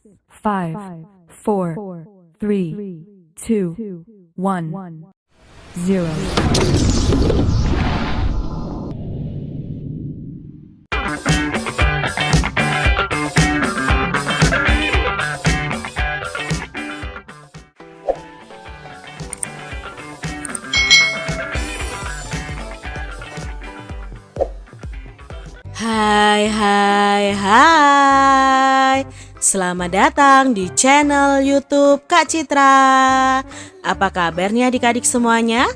5, 4, 3, 2, 1, 0. Hai. Selamat datang di channel YouTube Kak Citra. Apa kabarnya adik-adik semuanya?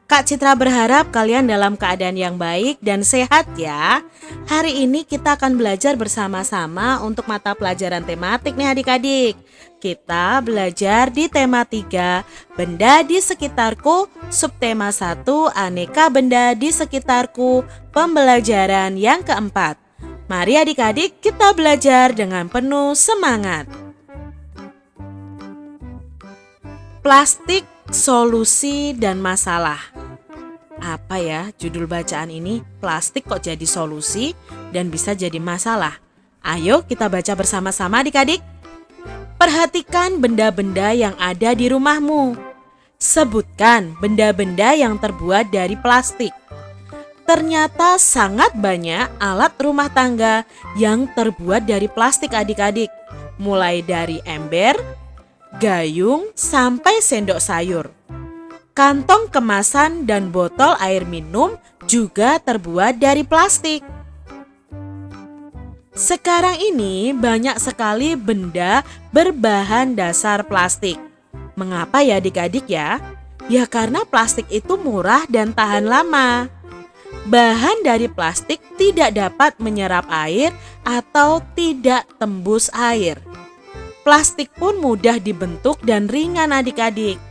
Kak Citra berharap kalian dalam keadaan yang baik dan sehat ya. Hari ini kita akan belajar bersama-sama untuk mata pelajaran tematik nih adik-adik. Kita belajar di tema 3, benda di sekitarku, subtema 1, aneka benda di sekitarku, pembelajaran yang keempat. Mari adik-adik kita belajar dengan penuh semangat. Plastik, solusi dan masalah. Apa ya judul bacaan ini? Plastik kok jadi solusi dan bisa jadi masalah? Ayo kita baca bersama-sama adik-adik. Perhatikan benda-benda yang ada di rumahmu. Sebutkan benda-benda yang terbuat dari plastik. Ternyata sangat banyak alat rumah tangga yang terbuat dari plastik adik-adik. Mulai dari ember, gayung, sampai sendok sayur. Kantong kemasan dan botol air minum juga terbuat dari plastik. Sekarang ini banyak sekali benda berbahan dasar plastik. Mengapa ya adik-adik ya? Ya karena plastik itu murah dan tahan lama. Bahan dari plastik tidak dapat menyerap air atau tidak tembus air. Plastik pun mudah dibentuk dan ringan adik-adik.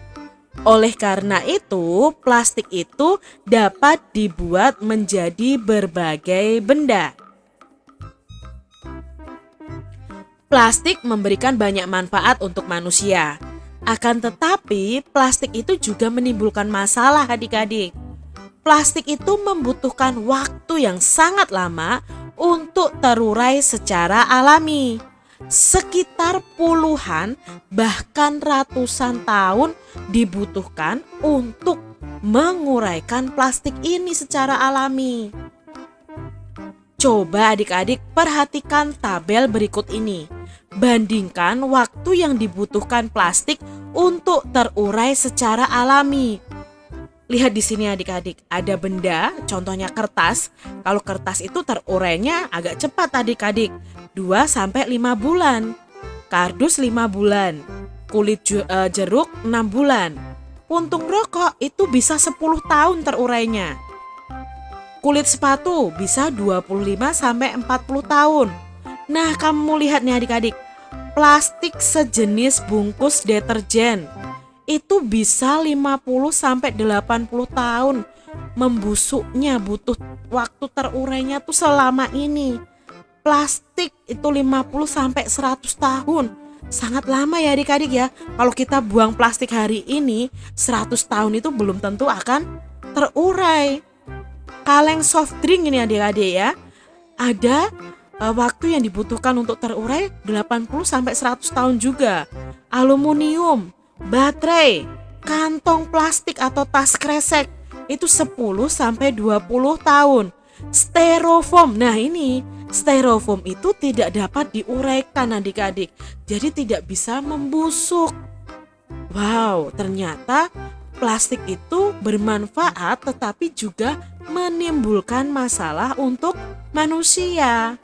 Oleh karena itu, plastik itu dapat dibuat menjadi berbagai benda. Plastik memberikan banyak manfaat untuk manusia. Akan tetapi, plastik itu juga menimbulkan masalah adik-adik. Plastik itu membutuhkan waktu yang sangat lama untuk terurai secara alami. Sekitar puluhan bahkan ratusan tahun dibutuhkan untuk menguraikan plastik ini secara alami. Coba adik-adik perhatikan tabel berikut ini. Bandingkan waktu yang dibutuhkan plastik untuk terurai secara alami. Lihat di sini adik-adik, ada benda, contohnya kertas. Kalau kertas itu terurainya agak cepat adik-adik, 2-5 bulan. Kardus 5 bulan. Kulit jeruk 6 bulan. Puntung rokok itu bisa 10 tahun terurainya. Kulit sepatu bisa 25-40 tahun. Nah, kamu lihat nih adik-adik, plastik sejenis bungkus deterjen itu bisa 50-80 tahun. Membusuknya butuh waktu terurainya tuh selama ini. Plastik itu 50-100 tahun. Sangat lama ya adik-adik ya. Kalau kita buang plastik hari ini, 100 tahun itu belum tentu akan terurai. Kaleng soft drink ini adik-adik ya, ada waktu yang dibutuhkan untuk terurai 80-100 tahun juga. Aluminium, baterai, kantong plastik atau tas kresek itu 10-20 tahun. Styrofoam, nah ini styrofoam itu tidak dapat diuraikan adik-adik, jadi tidak bisa membusuk. Wow, ternyata plastik itu bermanfaat tetapi juga menimbulkan masalah untuk manusia.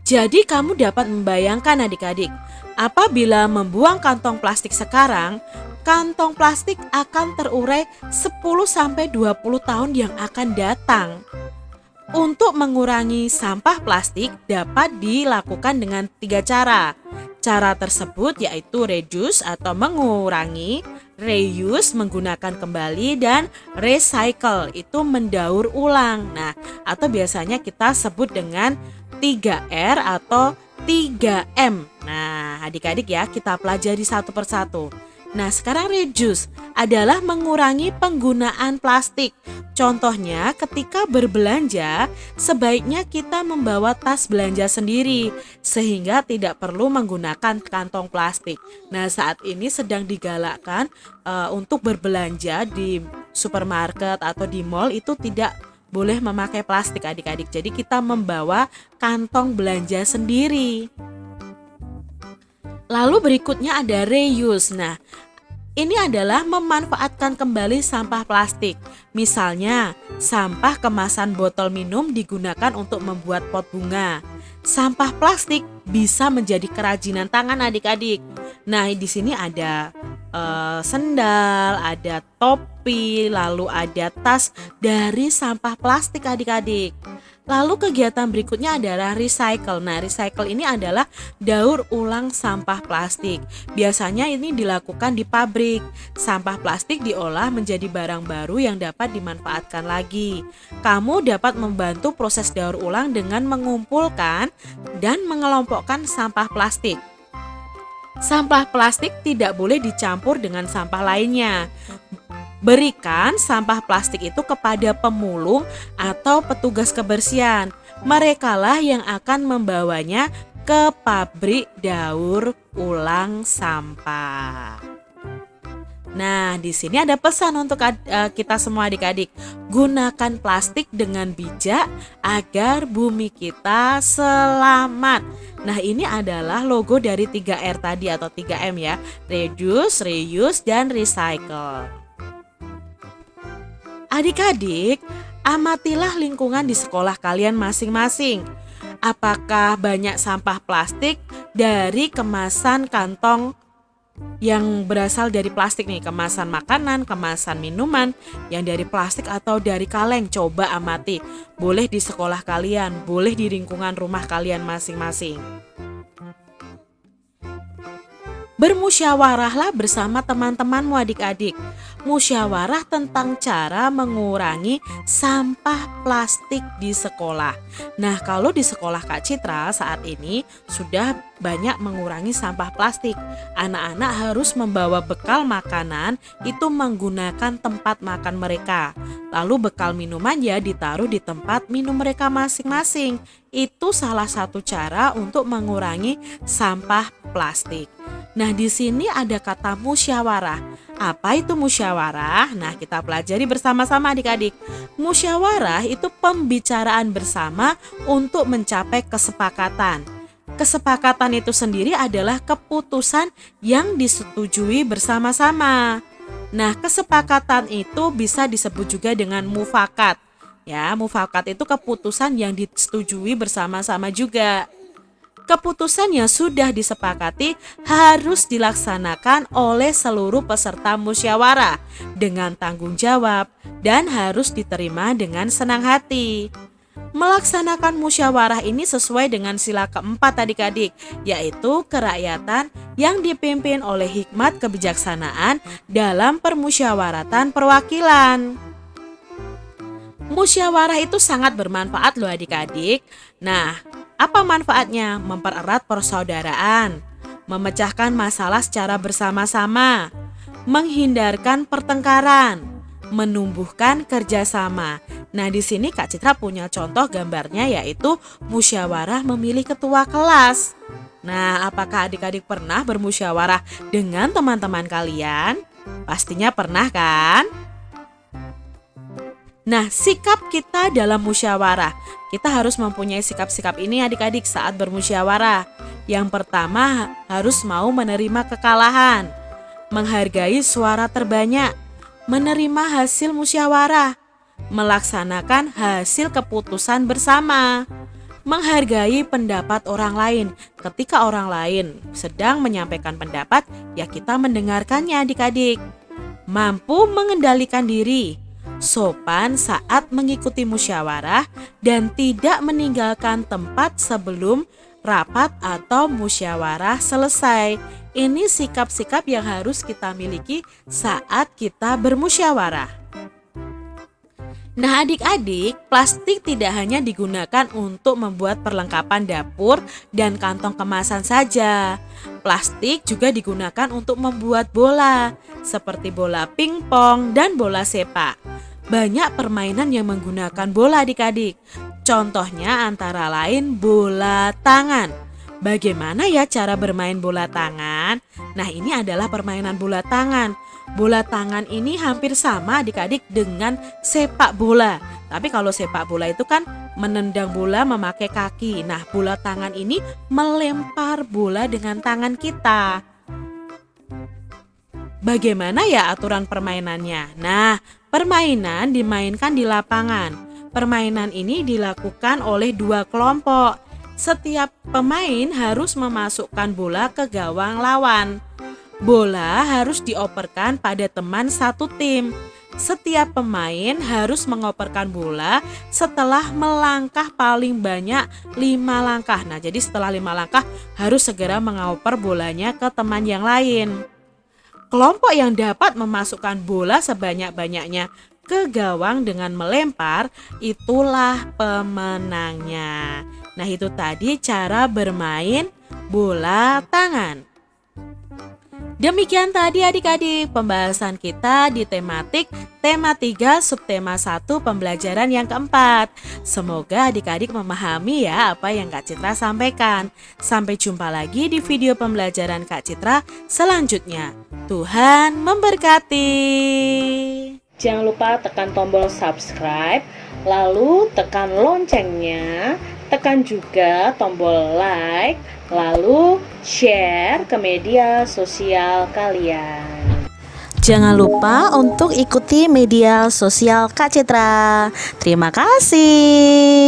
Jadi kamu dapat membayangkan adik-adik, apabila membuang kantong plastik sekarang, kantong plastik akan terurai 10-20 tahun yang akan datang. Untuk mengurangi sampah plastik dapat dilakukan dengan 3 cara. Cara tersebut yaitu reduce atau mengurangi, reuse menggunakan kembali, dan recycle itu mendaur ulang. Nah, atau biasanya kita sebut dengan 3R atau 3M. Nah, adik-adik ya, kita pelajari satu persatu. Nah, sekarang reduce adalah mengurangi penggunaan plastik. Contohnya, ketika berbelanja, sebaiknya kita membawa tas belanja sendiri sehingga tidak perlu menggunakan kantong plastik. Nah, saat ini sedang digalakkan untuk berbelanja di supermarket atau di mall itu tidak boleh memakai plastik adik-adik. Jadi kita membawa kantong belanja sendiri. Lalu berikutnya ada reuse. Nah, ini adalah memanfaatkan kembali sampah plastik. Misalnya, sampah kemasan botol minum digunakan untuk membuat pot bunga. Sampah plastik bisa menjadi kerajinan tangan adik-adik. Nah, di sini ada sendal, ada topi, lalu ada tas dari sampah plastik adik-adik. Lalu kegiatan berikutnya adalah recycle. Nah, recycle ini adalah daur ulang sampah plastik. Biasanya ini dilakukan di pabrik. Sampah plastik diolah menjadi barang baru yang dapat dimanfaatkan lagi. Kamu dapat membantu proses daur ulang dengan mengumpulkan dan mengelompokkan sampah plastik. Sampah plastik tidak boleh dicampur dengan sampah lainnya. Berikan sampah plastik itu kepada pemulung atau petugas kebersihan. Merekalah yang akan membawanya ke pabrik daur ulang sampah. Nah, di sini ada pesan untuk kita semua adik-adik. Gunakan plastik dengan bijak agar bumi kita selamat. Nah, ini adalah logo dari 3R tadi atau 3M ya. Reduce, reuse, dan recycle. Adik-adik, amatilah lingkungan di sekolah kalian masing-masing. Apakah banyak sampah plastik dari kemasan kantong yang berasal dari plastik nih, kemasan makanan, kemasan minuman yang dari plastik atau dari kaleng? Coba amati. Boleh di sekolah kalian, boleh di lingkungan rumah kalian masing-masing. Bermusyawarahlah bersama teman-temanmu adik-adik. Musyawarah tentang cara mengurangi sampah plastik di sekolah. Nah, kalau di sekolah Kak Citra saat ini sudah banyak mengurangi sampah plastik. Anak-anak harus membawa bekal makanan itu menggunakan tempat makan mereka. Lalu bekal minuman ya ditaruh di tempat minum mereka masing-masing. Itu salah satu cara untuk mengurangi sampah plastik. Nah, di sini ada kata musyawarah. Apa itu musyawarah? Nah, kita pelajari bersama-sama adik-adik. Musyawarah itu pembicaraan bersama untuk mencapai kesepakatan. Kesepakatan itu sendiri adalah keputusan yang disetujui bersama-sama. Nah, kesepakatan itu bisa disebut juga dengan mufakat. Ya, mufakat itu keputusan yang disetujui bersama-sama juga. Keputusan yang sudah disepakati harus dilaksanakan oleh seluruh peserta musyawarah dengan tanggung jawab dan harus diterima dengan senang hati. Melaksanakan musyawarah ini sesuai dengan sila keempat adik-adik, yaitu kerakyatan yang dipimpin oleh hikmat kebijaksanaan dalam permusyawaratan perwakilan. Musyawarah itu sangat bermanfaat loh adik-adik. Nah, apa manfaatnya? Mempererat persaudaraan, memecahkan masalah secara bersama-sama, menghindarkan pertengkaran, menumbuhkan kerjasama. Nah, di sini Kak Citra punya contoh gambarnya yaitu musyawarah memilih ketua kelas. Nah, apakah adik-adik pernah bermusyawarah dengan teman-teman kalian? Pastinya pernah kan? Nah, sikap kita dalam musyawarah. Kita harus mempunyai sikap-sikap ini adik-adik saat bermusyawarah. Yang pertama, harus mau menerima kekalahan, menghargai suara terbanyak, menerima hasil musyawarah, melaksanakan hasil keputusan bersama, menghargai pendapat orang lain. Ketika orang lain sedang menyampaikan pendapat, ya kita mendengarkannya adik-adik. Mampu mengendalikan diri, sopan saat mengikuti musyawarah, dan tidak meninggalkan tempat sebelum rapat atau musyawarah selesai. Ini sikap-sikap yang harus kita miliki saat kita bermusyawarah. Nah adik-adik, plastik tidak hanya digunakan untuk membuat perlengkapan dapur dan kantong kemasan saja. Plastik juga digunakan untuk membuat bola, seperti bola pingpong dan bola sepak. Banyak permainan yang menggunakan bola adik-adik. Contohnya antara lain bola tangan. Bagaimana ya cara bermain bola tangan? Nah ini adalah permainan bola tangan. Bola tangan ini hampir sama adik-adik dengan sepak bola. Tapi kalau sepak bola itu kan menendang bola memakai kaki. Nah bola tangan ini melempar bola dengan tangan kita. Bagaimana ya aturan permainannya? Nah, permainan dimainkan di lapangan. Permainan ini dilakukan oleh 2 kelompok. Setiap pemain harus memasukkan bola ke gawang lawan. Bola harus dioperkan pada teman satu tim. Setiap pemain harus mengoperkan bola setelah melangkah paling banyak 5 langkah. Nah, jadi setelah 5 langkah harus segera mengoper bolanya ke teman yang lain. Kelompok yang dapat memasukkan bola sebanyak-banyaknya ke gawang dengan melempar, itulah pemenangnya. Nah itu tadi cara bermain bola tangan. Demikian tadi adik-adik pembahasan kita di tematik tema 3 subtema 1 pembelajaran yang keempat. Semoga adik-adik memahami ya apa yang Kak Citra sampaikan. Sampai jumpa lagi di video pembelajaran Kak Citra selanjutnya. Tuhan memberkati. Jangan lupa tekan tombol subscribe, lalu tekan loncengnya, tekan juga tombol like, lalu share ke media sosial kalian. Jangan lupa untuk ikuti media sosial Kak Citra. Terima kasih.